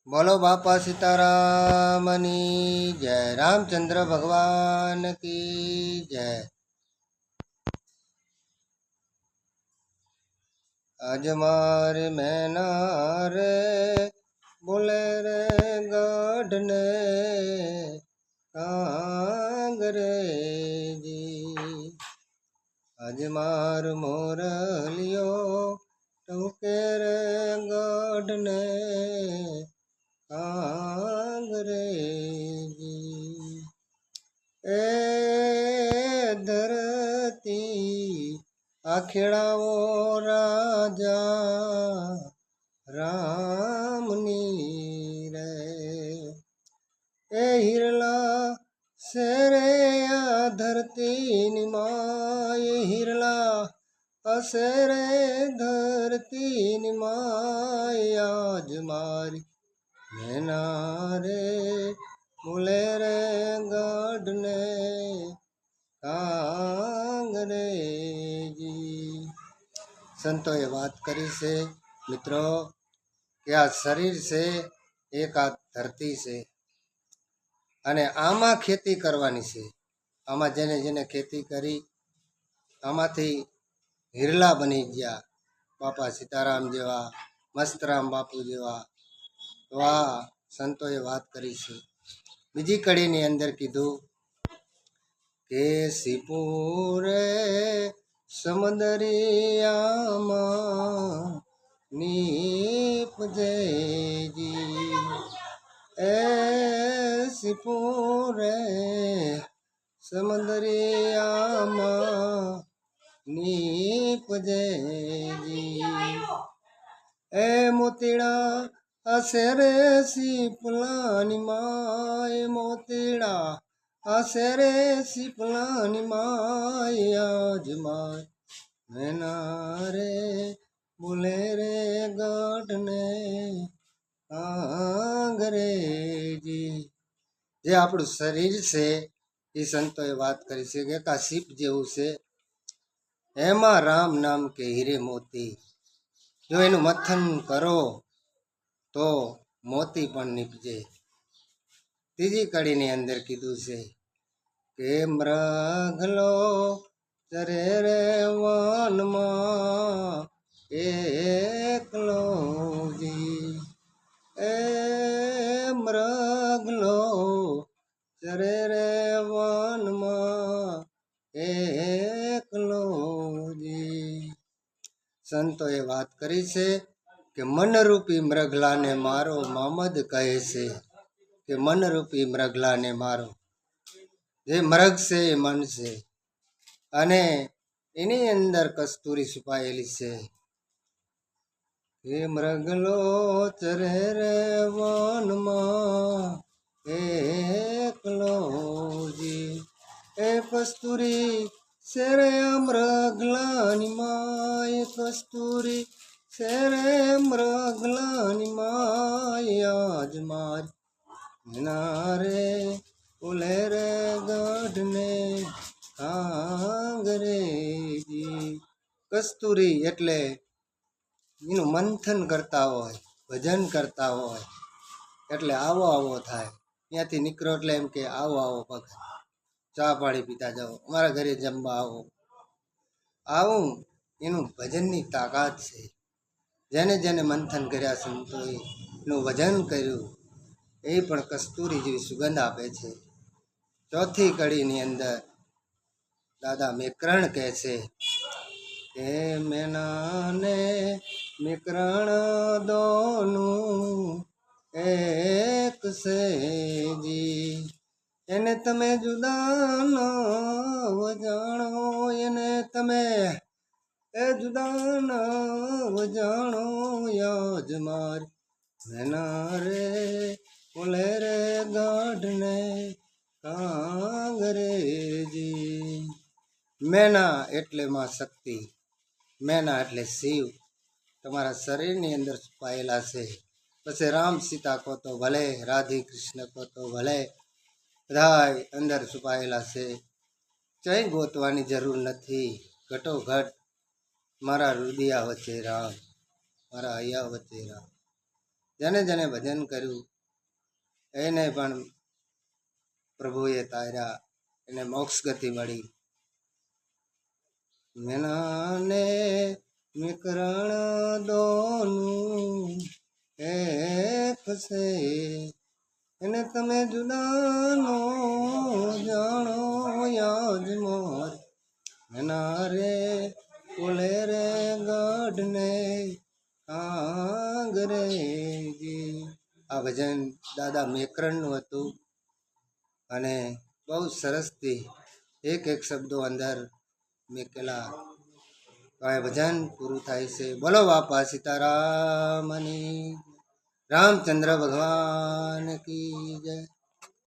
बोलो बापा सीतारामनी जय। रामचंद्र भगवान की जय। आज मारे मैना रे बोले रे गढ़ने कांगरेजी। आज मार मोरलियो टूके रे गढ़ने कांगरेजी। ए धरती आखेड़ाओ राजा रामनी रे। ए हिरला सेरे आ धरती निमाय हिरला असेरे धरती निमाय। आज मारी मैना रे बोले रे गढ़ने कांगरेजी। संतोए बात करी से मित्रों कि आ शरीर से एक आ धरती से अने आमा खेती करवानी से। आमा जेने जेने खेती करी आमाथी हिरला बनी गया बापा सीताराम जेवा मस्तराम बापू जेवा। वाह संतोए बात करी से। बीजी कड़ी नी अंदर कीधु के सिपुरे समदरियामा नीपजे जी। ए सिपुरे समदरियामा नीपजे जी। ए मोतीड़ा असेरे सिपलानी माय मोतीड़ा असेरे सिपलानी माय। आज माय मैना रे बोले रे गढ़ने कांगरेजी। जे આપણું શરીર છે એ સંતોએ વાત કરી છે કે આ સીપ જેવું છે એમાં રામ નામ કે હીરે મોતી જો એનું મથન કરો તો મોતી પણ નીપજે। ત્રીજી કડીની અંદર કીધું છે કે મૃગલો ચરે રે વનમાં એકલો જી। એ મૃગલો ચરે રે વનમાં એકલો જી। સંતોએ વાત કરી છે કે મનરૂપી મૃગલાને મારો મામદ કહે છે કે મનરૂપી મૃગલાને મારો। જે મૃગ છે એ મન છે અને એની અંદર કસ્તુરી છુપાયેલી છે। એ મૃગલો ચરે રે વનમાં એકલો જી। એ કસ્તુરી શેરે મૃગલાની માય કસ્તુરી શેરે મૃગલાની માય। આજ મારી मैना रे बोले रे गढ़ने कांगरेजी। कस्तूरी એટલે એનું મંથન કરતા હોય ભજન કરતા હોય એટલે આવો આવો થાય। ત્યાંથી નીકળો એટલે એમ કે આવો આવો ભગત ચા પાણી પીતા જાઓ અમારા ઘરે જમવા આવો। આવું એનું ભજનની તાકાત છે। જેને જેને મંથન કર્યા સંતોએ એનું ભજન કર્યું એ પણ કસ્તુરી જેવી સુગંધ આપે છે। ચોથી કડીની અંદર દાદા મેકરણ કહે છે કે મેનાને મેકરણ દોનું એક છે જી। એને તમે જુદા ન વજાણો એને તમે એ જુદા ન વજાણો। યાજ માર મેના રે બોલે રે ગઢને કાંગરેજી। મેના એટલે માં શક્તિ મેના એટલે શિવ તમારા શરીરની અંદર છુપાયેલા છે। પછી રામ સીતા કહો તો ભલે રાધી કૃષ્ણ કહો તો ભલે બધા અંદર છુપાયેલા છે। ક્યાંય ગોતવાની જરૂર નથી। ઘટોઘટ મારા હૃદયા વચ્ચે રામ મારા હૈયા વચ્ચે રામ। જેને જેને ભજન કર્યું એને પણ પ્રભુએ તાર્યા, એને મોક્ષ ગતિ મળી. મેનાને મિકરણ દોનું એક છે, એને તમે જુદાનો જાણો યાજમોર. મેના રે કોલે રે ગઢને આંગરેજી. આ ભજન દાદા મેકરણનું હતું અને બહુ સરસથી એક એક શબ્દો અંદર મેકેલા. તો આ ભજન પૂરું થાય છે. બોલો બાપા સીતારામની, રામચંદ્ર ભગવાન કી જય.